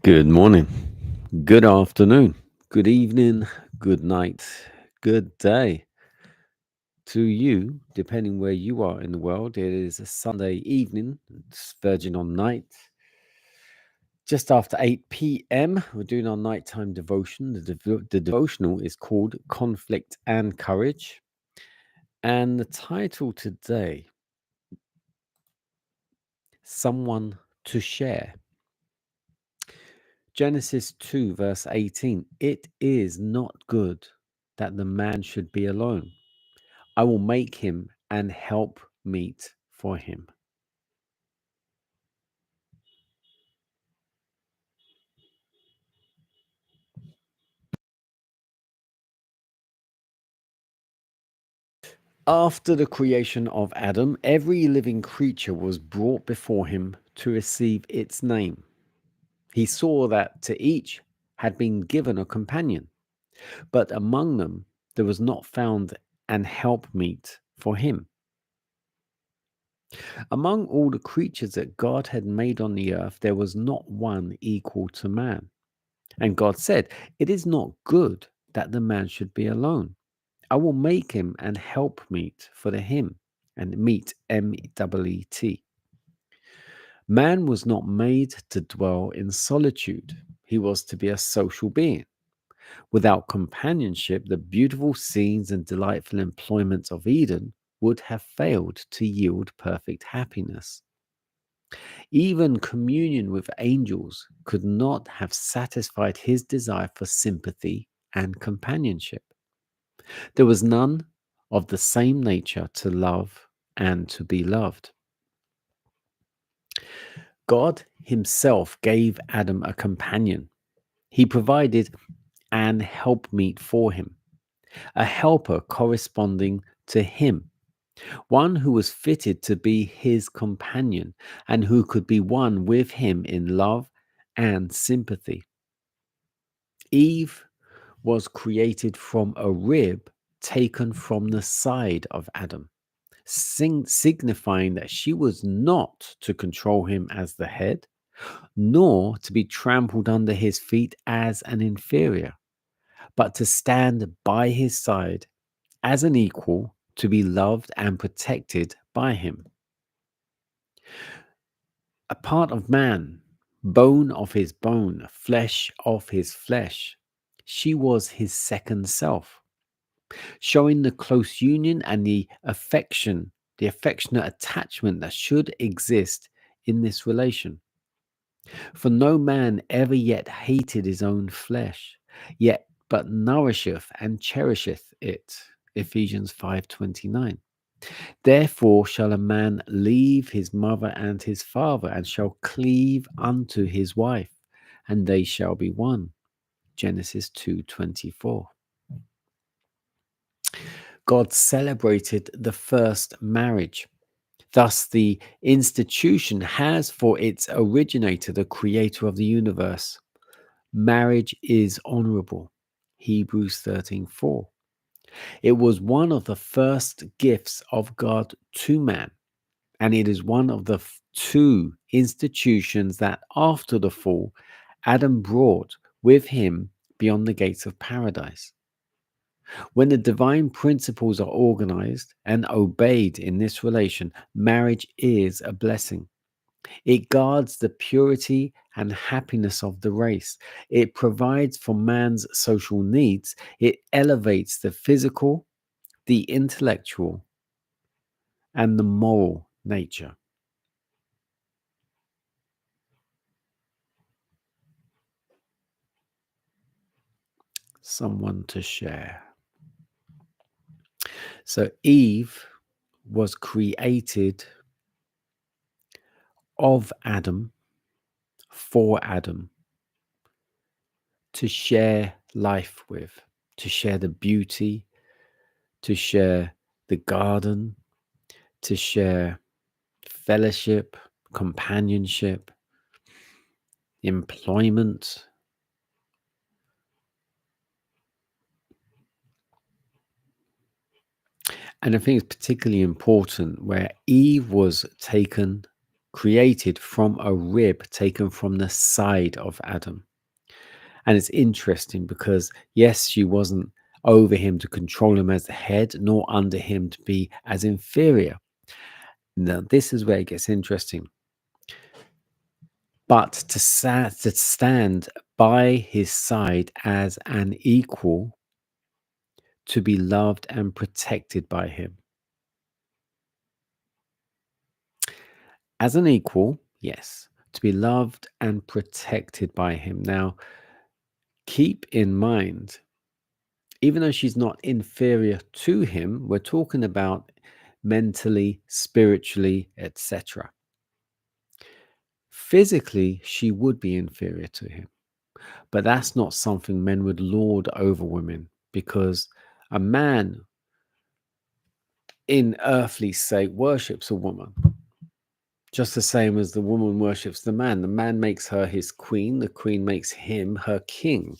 Good morning, good afternoon, good evening, good night, good day to you, depending where you are in the world. It is a Sunday evening, it's verging on night, just after 8 p.m. We're doing our nighttime devotion. The devotional is called Conflict and Courage. And the title today, Someone to Share. Genesis 2, verse 18. It is not good that the man should be alone. I will make him and help meet for him. After the creation of Adam, every living creature was brought before him to receive its name. He saw that to each had been given a companion, but among them there was not found an helpmeet for him. Among all the creatures that God had made on the earth, there was not one equal to man. And God said, it is not good that the man should be alone. I will make him an helpmeet for the him, and meet, meet. Man was not made to dwell in solitude. He was to be a social being. Without companionship, the beautiful scenes and delightful employments of Eden would have failed to yield perfect happiness. Even communion with angels could not have satisfied his desire for sympathy and companionship. There was none of the same nature to love and to be loved. God himself gave Adam a companion. He provided an helpmeet for him, a helper corresponding to him, one who was fitted to be his companion and who could be one with him in love and sympathy. Eve was created from a rib taken from the side of Adam, signifying that she was not to control him as the head, nor to be trampled under his feet as an inferior, but to stand by his side as an equal, to be loved and protected by him. A part of man, bone of his bone, flesh of his flesh. She was his second self, showing the close union and the affectionate attachment that should exist in this relation. For no man ever yet hated his own flesh, yet but nourisheth and cherisheth it. Ephesians 5:29. Therefore shall a man leave his mother and his father, and shall cleave unto his wife, and they shall be one. Genesis 2:24. God celebrated the first marriage. Thus, the institution has for its originator the creator of the universe. Marriage is honorable. Hebrews 13:4. It was one of the first gifts of God to man, and it is one of the two institutions that after the fall, Adam brought with him beyond the gates of paradise. When the divine principles are organized and obeyed in this relation, marriage is a blessing. It guards the purity and happiness of the race. It provides for man's social needs. It elevates the physical, the intellectual, and the moral nature. Someone to share. So Eve was created of Adam for Adam to share life with, to share the beauty, to share the garden, to share fellowship, companionship, employment. And I think it's particularly important where Eve was taken created from a rib taken from the side of Adam. And it's interesting because, yes, she wasn't over him to control him as the head, nor under him to be as inferior. Now, this is where it gets interesting. But to stand by his side as an equal, to be loved and protected by him. As an equal, yes, to be loved and protected by him. Now, keep in mind, even though she's not inferior to him, we're talking about mentally, spiritually, etc. Physically, she would be inferior to him, but that's not something men would lord over women, because a man, in earthly sake, worships a woman just the same as the woman worships the man. The man makes her his queen, the queen makes him her king.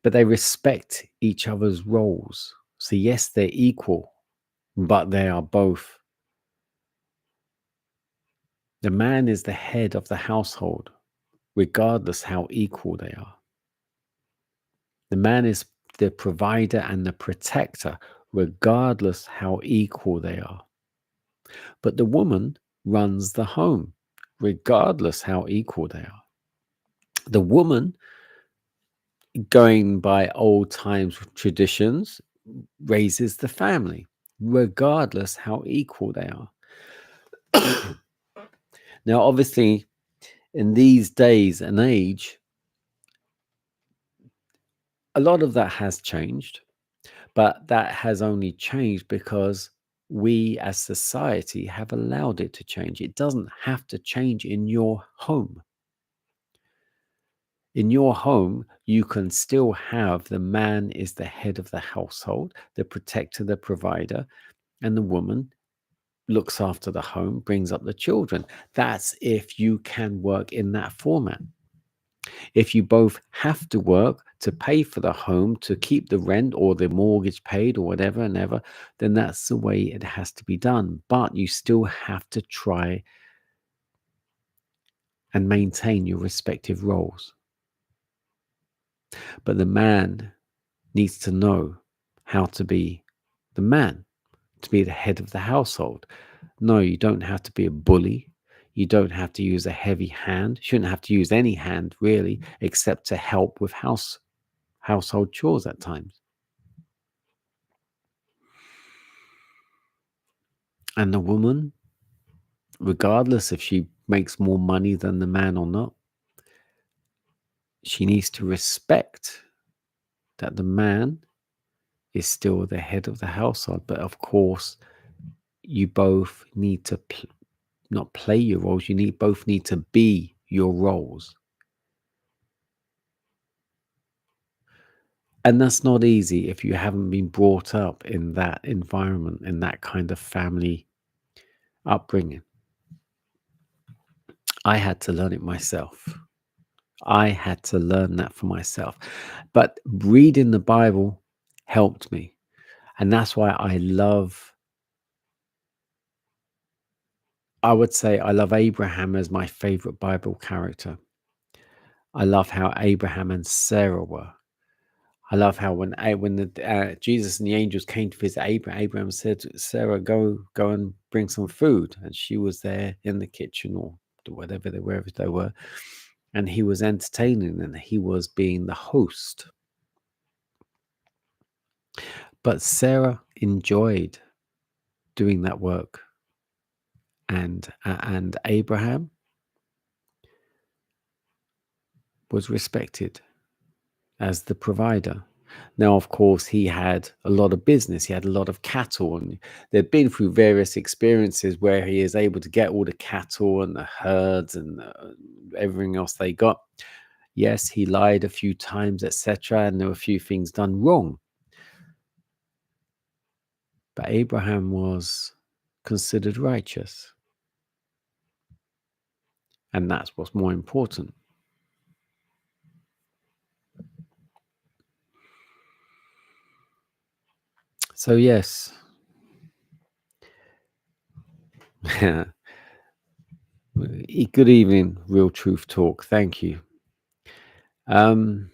But they respect each other's roles. So, yes, they're equal, but they are both. The man is the head of the household, regardless how equal they are. The man is the provider and the protector, regardless how equal they are. But the woman runs the home, regardless how equal they are. The woman, going by old times traditions, raises the family, regardless how equal they are. Now, obviously, in these days and age, a lot of that has changed, but that has only changed because we as society have allowed it to change. It doesn't have to change in your home. In your home, you can still have the man is the head of the household, the protector, the provider, and the woman looks after the home, brings up the children. That's if you can work in that format. If you both have to work to pay for the home, to keep the rent or the mortgage paid or whatever and ever, then that's the way it has to be done. But you still have to try and maintain your respective roles. But the man needs to know how to be the man, to be the head of the household. No, you don't have to be a bully. You don't have to use a heavy hand. You shouldn't have to use any hand, really, except to help with household chores at times. And the woman, regardless if she makes more money than the man or not, she needs to respect that the man is still the head of the household. But of course, you both need to not play your roles. Both need to be your roles. And that's not easy if you haven't been brought up in that environment, in that kind of family upbringing. I had to learn it myself. I had to learn that for myself. But reading the Bible helped me. And that's why I would say I love Abraham as my favorite Bible character. I love how Abraham and Sarah were. I love how when Jesus and the angels came to visit Abraham, Abraham said to Sarah, go and bring some food. And she was there in the kitchen or wherever they were. And he was entertaining and he was being the host. But Sarah enjoyed doing that work. And Abraham was respected as the provider. Now, of course, he had a lot of business. He had a lot of cattle, and they've been through various experiences where he is able to get all the cattle and the herds and everything else they got. Yes, he lied a few times, etc., and there were a few things done wrong. But Abraham was considered righteous, and that's what's more important. So yes, Good evening, Real Truth Talk. Thank you. Um,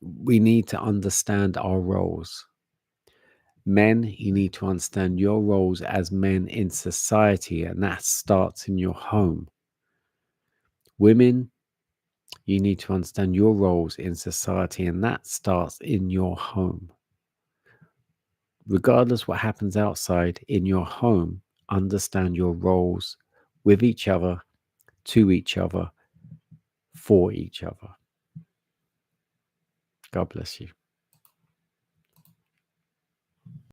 we need to understand our roles. Men, you need to understand your roles as men in society, and that starts in your home. Women, you need to understand your roles in society, and that starts in your home. Regardless what happens outside, in your home, understand your roles with each other, to each other, for each other. God bless you.